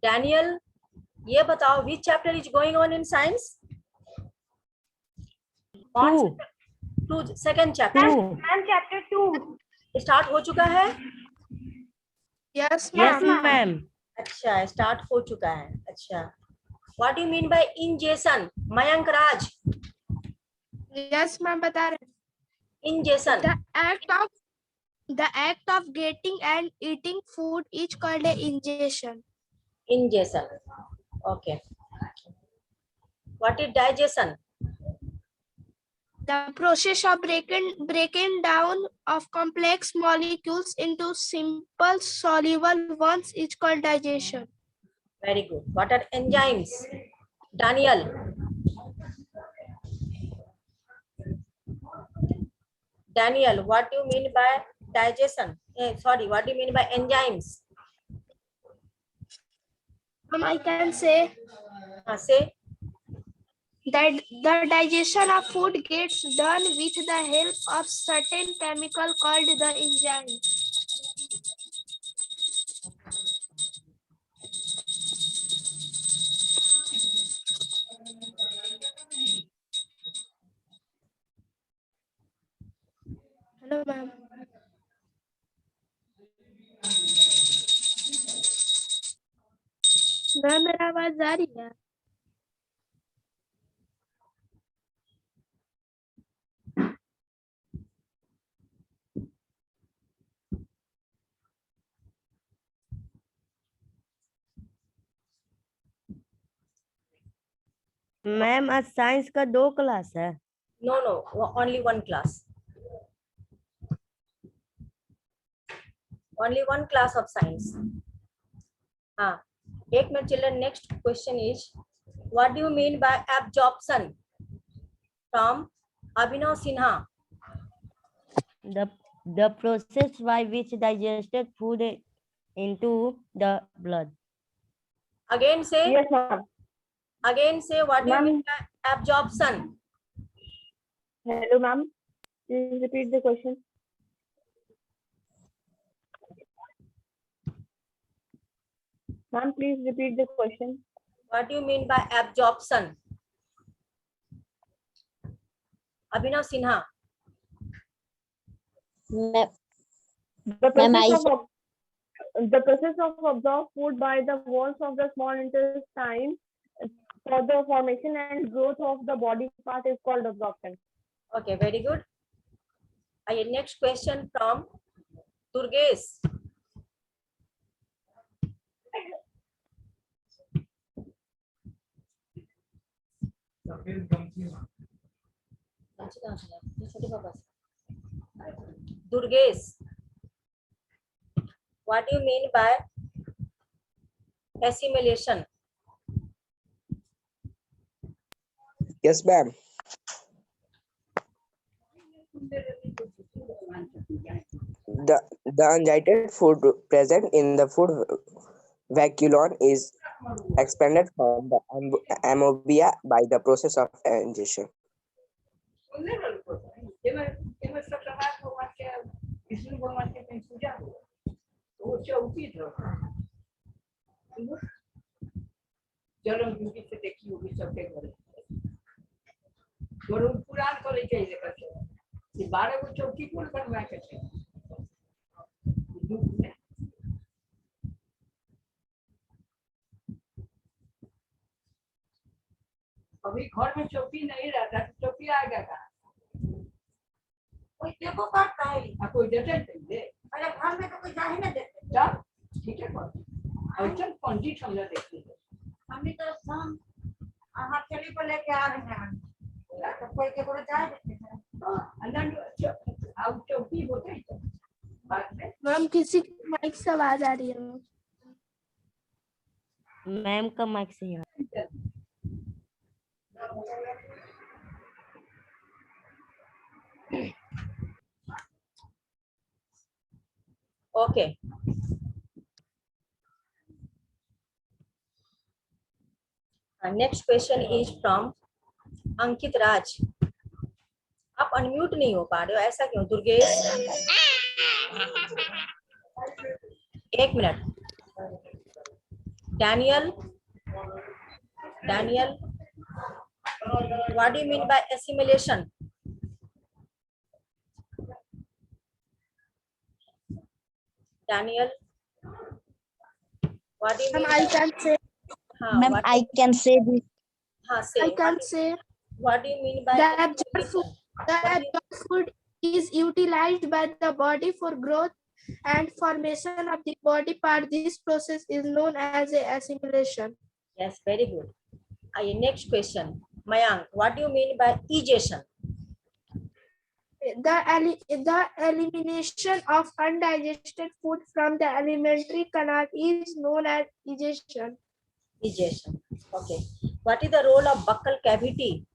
Daniel, ये बताओ which chapter is going on in science? Two, second chapter. Chapter 2 start हो चुका है? Yes ma'am. अच्छा, स्टार्ट हो चुका है। अच्छा, what you mean by ingestion? Mayank Raj, yes ma'am बता रहे ingestion. the act of getting and eating food is called a ingestion. Ingestion. Okay. What is digestion? The process of breaking down of complex molecules into simple soluble ones is called digestion. Very good. What are enzymes? Daniel. Daniel, what do you mean by digestion? Sorry, what do you mean by enzymes? I can say Say. that the digestion of food gets done with the help of certain chemical called the enzyme. Hello, ma'am. Ma'am मेरा आवाज आ रही है? Ma'am आज science का 2 class है। No, only one class. Only one class of science. हाँ, एक minute children. Next question is, what do you mean by absorption? From Abhinav Sinha. The process by which digested food into the blood. Again say. Yes, ma'am. Again say, what do you mean by absorption? Hello, ma'am. Please repeat the question. Ma'am, please repeat the question. What do you mean by absorption? Abhinav Sinha. The process of absorb food by the walls of the small intestine for the formation and growth of the body part is called absorption. Okay, very good. Next question from Durgesh. Durgesh, what do you mean by assimilation? Yes, ma'am. The undigested food present in the food vacuole is expanded from the ammonia by the process of ingestion. पुरान करे चाहिए करके 12 को चौकी कौन बनवा के अभी घर में चौकी नहीं रहता, चौकी आएगा कहाँ? कोई देखो करता है, कोई देते नहीं, अरे घर में तो कोई जा ही नहीं देते। चल ठीक है बात, और चल पंडित हम लोग देखते हैं, हम भी तो हम हाथ चली पर लेके आ रहे हैं, तो कोई के बोले जाए देते हैं, अंदर आउट चौकी होते हैं बाद में। मैम किसी माइक से आवाज आ रही है। मैम का माइक से ही आ। Okay. Next question is from अंकित राज. आप अनम्यूट नहीं हो पा रहे हो, ऐसा क्यों? दुर्गेश, एक minute, Daniel, what do you mean by assimilation? Daniel, what do you mean? I can say, हाँ, ma'am, what, I can say this. हाँ, say, I can say what do you mean by the absorbed food, assimilation? the What do you- absorbed food is utilized by the body for growth and formation of the body part. This process is known as a assimilation. Yes, very good. Next question, Mayank, what do you mean by egestion? The elimination of undigested food from the alimentary canal is known as digestion. Digestion. Okay. What is the role of buccal cavity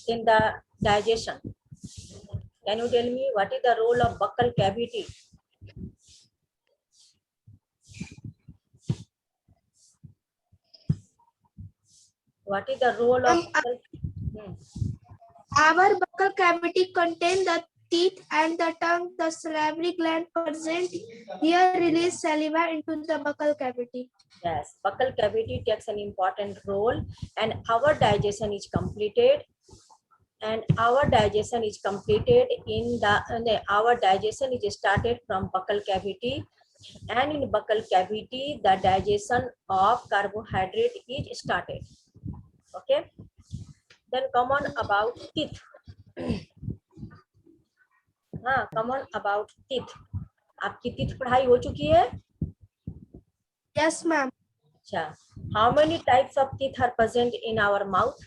in the digestion? Can you tell me what is the role of buccal cavity? What is the role of buccal? Our buccal cavity contains the teeth and the tongue. The salivary gland present here release saliva into the buccal cavity. Yes, buccal cavity takes an important role, and our digestion is completed. Our digestion is started from buccal cavity, and in buccal cavity the digestion of carbohydrate is started. Okay, then come on about teeth. हाँ, come on about teeth. आपकी teeth पढ़ाई हो चुकी है? Yes, ma'am. अच्छा, how many types of teeth are present in our mouth?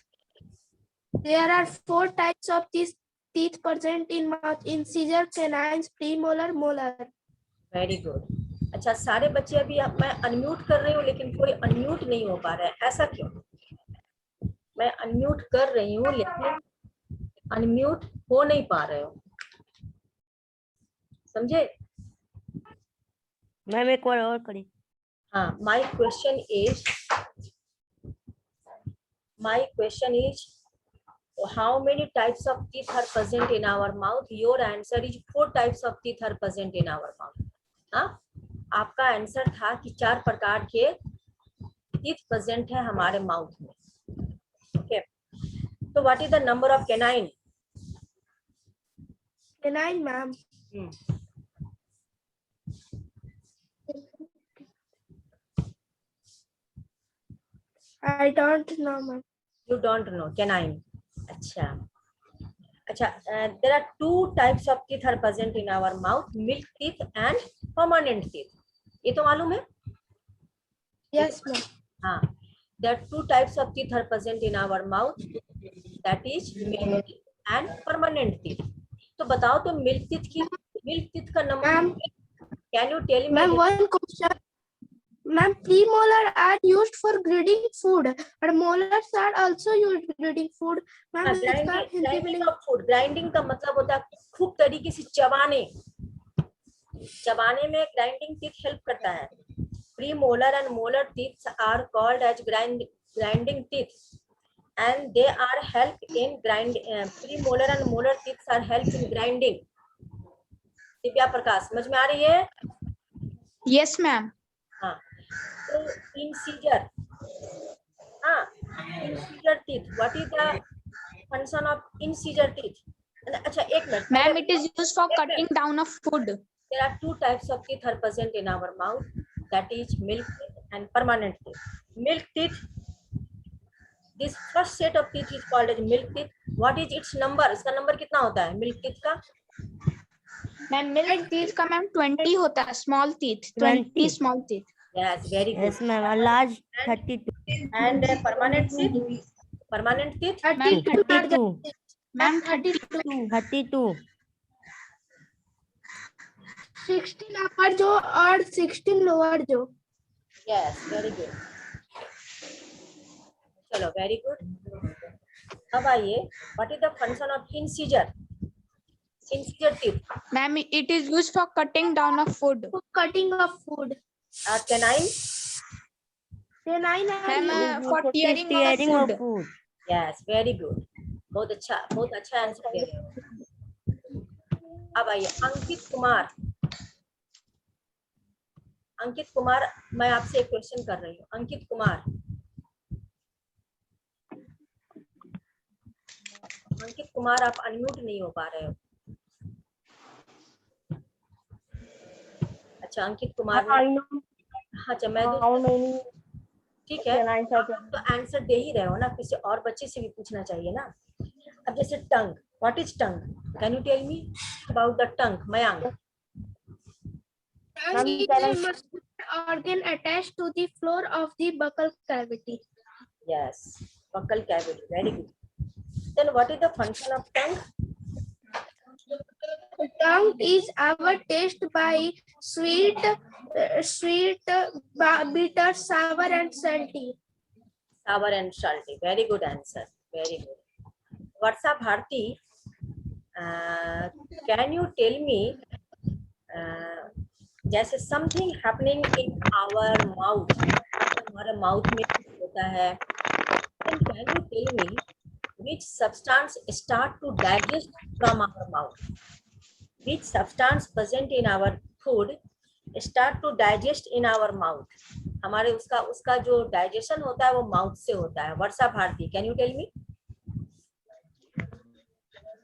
There are 4 types of these teeth present in mouth: incisor, canines, premolar, molar. Very good. अच्छा, सारे बच्चे अभी मैं अनम्यूट कर रही हूँ लेकिन कोई अनम्यूट नहीं हो पा रहा है, ऐसा क्यों? मैं अनम्यूट कर रही हूँ लेकिन अनम्यूट हो नहीं पा रहे हो, समझे? मैम एक बार और करें। हाँ, my question is how many types of teeth are present in our mouth? Your answer is 4 types of teeth are present in our mouth. हाँ, आपका आंसर था कि 4 प्रकार के teeth present है हमारे माउथ में. Okay. So what is the number of canine? Canine, ma'am. I don't know, ma'am. You don't know canine. अच्छा. There are 2 types of teeth are present in our mouth: milk teeth and permanent teeth. ये तो मालूम है? Yes, ma'am. हाँ. There are 2 types of teeth are present in our mouth. That is milk teeth and permanent teeth. तो बताओ तो milk teeth का number. Ma'am. Can you tell me? Ma'am, one question. Ma'am, premolar are used for grading food, but molars are also used grading food. Ma'am, इसका हिंदी में grinding of food. Grinding का मतलब होता है खूब तरीके से चबाने में ग्राइंडिंग टीथ हेल्प करता है. Premolar and molar teeth are called as grinding teeth, and they are help in premolar and molar teeth are help in grinding. Divya प्रकाश, समझ में आ रही है? Yes, ma'am. हाँ. तो incisor. हाँ, incisor teeth. What is the function of incisor teeth? अच्छा, एक minute. Ma'am, it is used for cutting down of food. There are 2 types of teeth are present in our mouth. That is milk teeth and permanent teeth. Milk teeth. This first set of teeth is called as milk teeth. What is its number? इसका number कितना होता है milk teeth का? Ma'am, milk teeth का ma'am 20 होता है, small teeth. 20 small teeth. Yes, very good. Yes, ma'am. A large 32. And permanent teeth? Permanent teeth? 32. Ma'am, 32. 32. 16 upper जो और 16 lower जो. Yes, very good. चलो, very good. अब आइए, what is the function of incisor? Incisor teeth. Ma'am, it is used for cutting down of food. For cutting of food. Canine? Canine Ma'am, for tearing of food. Yes, very good. बहुत अच्छा answer दे रहे हो. अब आइए अंकित कुमार. अंकित कुमार, मैं आपसे एक question कर रही हूँ। अंकित कुमार, अंकित कुमार आप अनम्यूट नहीं हो पा रहे हो। अच्छा अंकित कुमार I ने, know अच्छा मैं how many ठीक है, canines are आप तो आंसर दे ही रहे हो ना, किसी और बच्चे से भी पूछना चाहिए ना। अब जैसे tongue, what is tongue, can you tell me about the tongue Mayank? Tongue is a muscular organ attached to the floor of the buccal cavity. Yes, buccal cavity, very good. Then what is the function of tongue? Tongue is our taste by sweet, bitter, sour, and salty. Sour and salty, very good answer, very good. Varsa Bharti, can you tell me जैसे something happening in our mouth, हमारे mouth में होता है, then can you tell me which substance start to digest from our mouth? Which substance present in our food start to digest in our mouth? हमारे उसका जो digestion होता है वो माउथ से होता है। Varsha Bharti, can you tell me?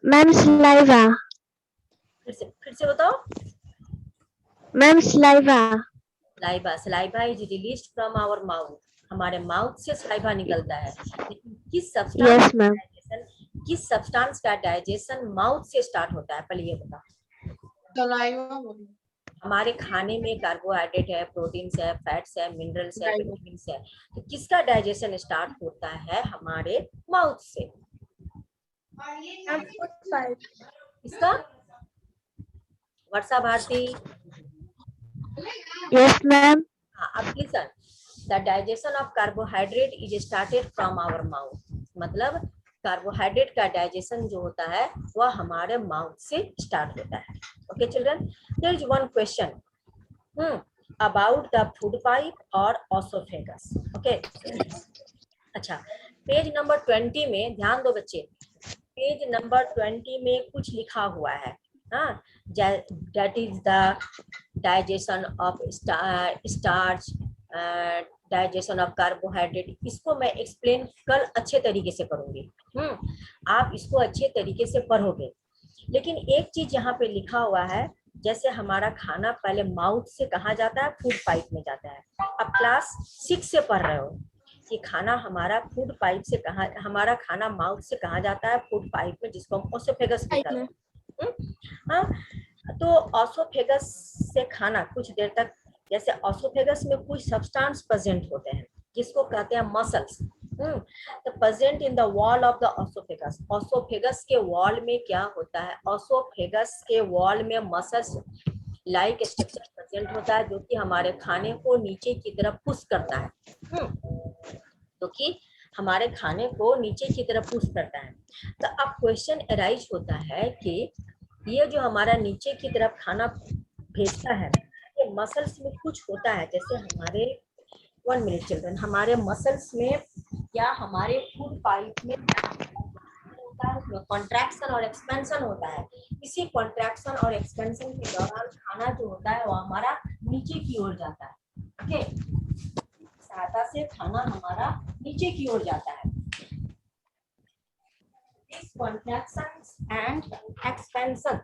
Ma'am saliva. फिर से बताओ। Ma'am saliva. Saliva is released from our mouth. हमारे माउथ से saliva निकलता है। लेकिन किस सब्सटेंस का डाइजेशन माउथ से स्टार्ट होता है, पहले ये बता। हमारे खाने में कार्बोहाइड्रेट है, प्रोटीन्स है, फैट्स है, मिनरल्स है, विटामिन्स है, तो किसका डाइजेशन स्टार्ट होता है? हमारे माउथ से। किसका? वर्षा भारती। Yes, ma'am. अब listen, the digestion of carbohydrate is started from our mouth. मतलब कार्बोहाइड्रेट का डाइजेशन जो होता है वह हमारे माउथ से स्टार्ट होता है। Okay children, there is one question about the food pipe और ऑसोफेगस। ओके, अच्छा पेज नंबर 20 में ध्यान दो बच्चे, पेज नंबर 20 में कुछ लिखा हुआ है, हाँ, that is the digestion of starch, digestion of carbohydrate. इसको मैं एक्सप्लेन कल अच्छे तरीके से करूंगी। आप इसको अच्छे तरीके से पढ़ोगे। लेकिन एक चीज यहाँ पे लिखा हुआ है, जैसे हमारा खाना पहले माउथ से कहाँ जाता है? फूड पाइप में जाता है। अब क्लास 6 से पढ़ रहे हो कि खाना हमारा फूड पाइप से कहाँ, हमारा खाना माउथ से कहाँ जाता है? फूड पाइप में, जिसको हम ओसोफेगस कहते हैं। हाँ, तो ऑसोफेगस से खाना कुछ देर तक, जैसे ऑसोफेगस में कुछ सब्सटेंस प्रेजेंट होते हैं जिसको कहते हैं मसल्स, तो present in the wall of the oesophagus. Oesophagus के वॉल में क्या होता है? ऑसोफेगस के वॉल में मसल्स लाइक स्ट्रक्चर प्रेजेंट होता है, जो कि हमारे खाने को नीचे की तरफ पुश करता है, जो कि हमारे खाने को नीचे की तरफ पुश करता है। तो अब क्वेश्चन अराइज होता है कि ये जो हमारा नीचे की तरफ खाना भेजता है, ये मसल्स में कुछ होता है, जैसे हमारे 1 मिनट चिल्ड्रन, हमारे मसल्स में या हमारे फूड पाइप में होता है, उसमें कॉन्ट्रैक्शन और एक्सपेंशन होता है। इसी कॉन्ट्रैक्शन और एक्सपेंशन के दौरान खाना जो होता है वो हमारा नीचे की ओर जाता है। ओके, सहायता से खाना हमारा नीचे की ओर जाता है। These contractions and expansion,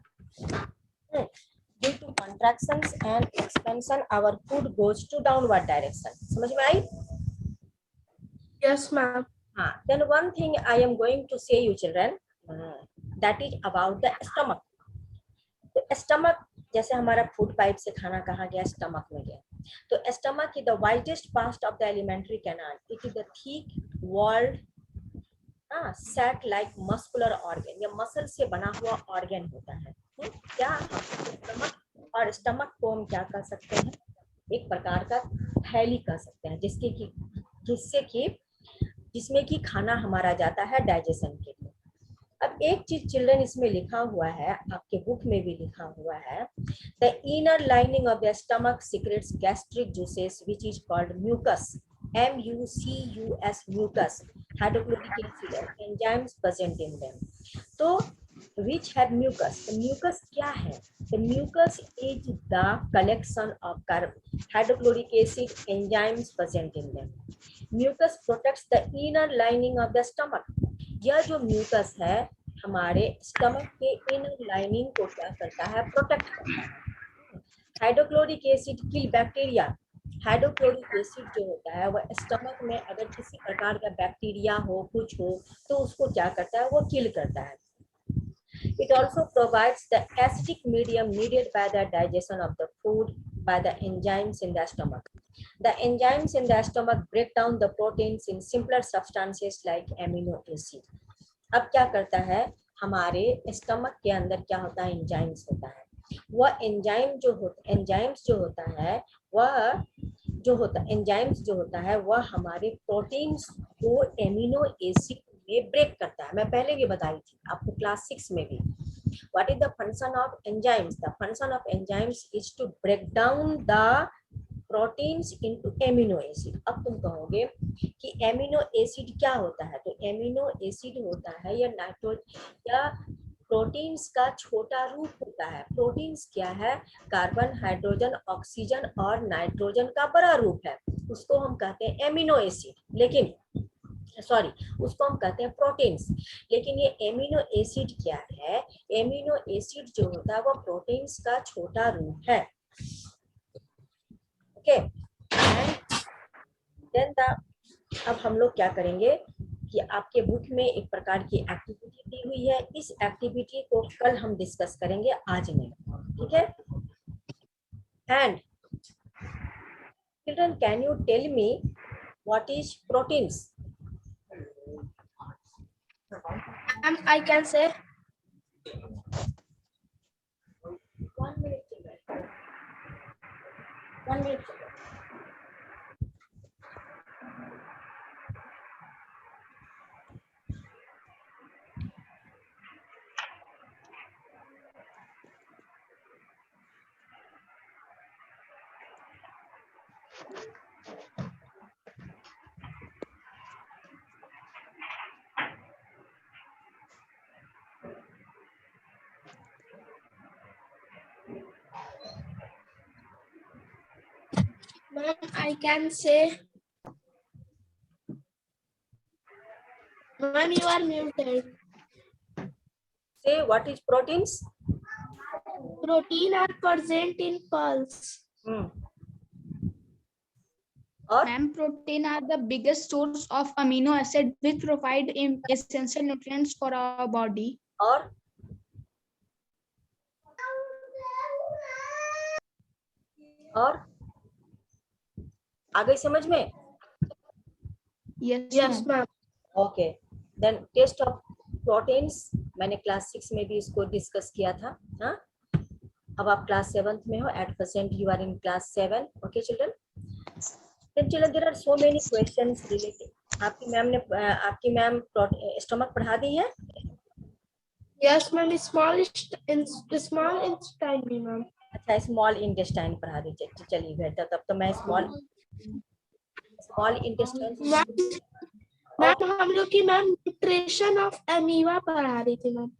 due to contractions and expansion, our food goes to downward direction. समझ में आई? Yes, ma'am. हाँ, then one thing I am going to say you children, that is about the stomach. तो stomach, जैसे हमारा food pipe से खाना कहाँ गया? स्टमक में गया। तो stomach is the widest part of the alimentary canal. It is the thick walled set like muscular organ, या मसल से बना हुआ ऑर्गन होता है। क्या स्टमक, और स्टमक को हम क्या कर सकते हैं? एक प्रकार का थैली कह सकते हैं, जिसमें कि खाना हमारा जाता है डाइजेशन के लिए। अब एक चीज चिल्ड्रन इसमें लिखा हुआ है, आपके बुक में भी लिखा हुआ है, the inner lining of the stomach secretes gastric juices which is called mucus, MUCUS, mucus, hydrochloric acid and enzymes present in them. तो which have mucus. The mucus क्या है? The mucus is the collection of hydrochloric acid enzymes present in them. Mucus protects the inner lining of the stomach. यह जो mucus है हमारे stomach के inner lining को क्या करता है? प्रोटेक्ट करता है. Hydrochloric acid kill bacteria. Hydrochloric acid जो होता है वह स्टमक में अगर किसी प्रकार का बैक्टीरिया हो, कुछ हो, तो उसको क्या करता है? वो किल करता है. It also provides the acidic medium needed by the digestion of the food by the enzymes in the stomach. The enzymes in the stomach break down the proteins in simpler substances like amino acid. अब क्या करता है? हमारे stomach के अंदर क्या होता है? एंजाइम्स होता है. वह एंजाइम्स जो होता है वह हमारे प्रोटीन्स को एमिनो एसिड में ब्रेक करता है. मैं पहले भी बताई थी आपको क्लास 6 में भी. What is the function of enzymes? The function of enzymes is to break down the proteins into amino acid. अब तुम कहोगे कि एमिनो एसिड क्या होता है? तो एमिनो एसिड होता है या प्रोटीन्स का छोटा रूप होता है. प्रोटीन्स क्या है? कार्बन, हाइड्रोजन, ऑक्सीजन और नाइट्रोजन का बड़ा रूप है. उसको हम कहते हैं एमिनो एसिड. लेकिन उसको हम कहते हैं प्रोटीन्स. लेकिन ये एमिनो एसिड क्या है? एमिनो एसिड जो होता है वो प्रोटीन्स का छोटा रूप है. ओके. देन अब हम लोग क्या करेंगे कि आपके बुक में एक प्रकार की एक्टिविटी दी हुई है. इस एक्टिविटी को कल हम डिस्कस करेंगे, आज नहीं. ठीक है. And children, can you tell me what is proteins? I can say 1 minute. 1 minute. ma'am, I can say ma'am, you are muted. Say what is proteins? Protein are present in pulse. और Ma'am, protein are the biggest source of amino acid which provide essential nutrients for our body. और आ गई समझ में? Yes, ma'am. Okay. Then test of proteins मैंने class 6 में भी इसको discuss किया था. हाँ, अब आप क्लास 7th में हो. At present you are in class 7. Okay children. Then children, there are so many questions related. आपकी मैम स्टमक पढ़ा दी है? Yes, ma'am. Small intestine, ma'am. अच्छा, स्मॉल इंटेस्टाइन पढ़ा दी. चलिए बेहतर. तब तो मैं स्मॉल इंटेस्टाइन. मैम हम लोग की मैम न्यूट्रिशन ऑफ अमीबा पढ़ा रही थी मैम.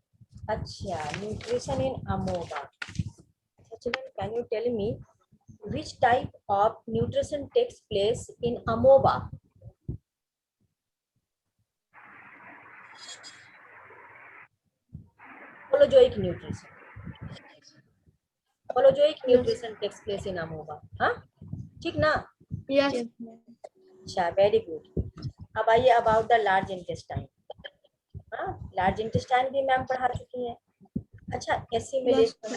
अच्छा, nutrition in amoeba. Children, can you tell me which type of nutrition takes place in amoeba? Holozoic nutrition takes place in amoeba. हाँ, ठीक ना? Yes. अच्छा, वेरी गुड. अब आइए अबाउट द लार्ज इंटेस्टाइन. हाँ, लार्ज इंटेस्टाइन भी ma'am पढ़ा चुकी है. अच्छा, एसिमिलेशन.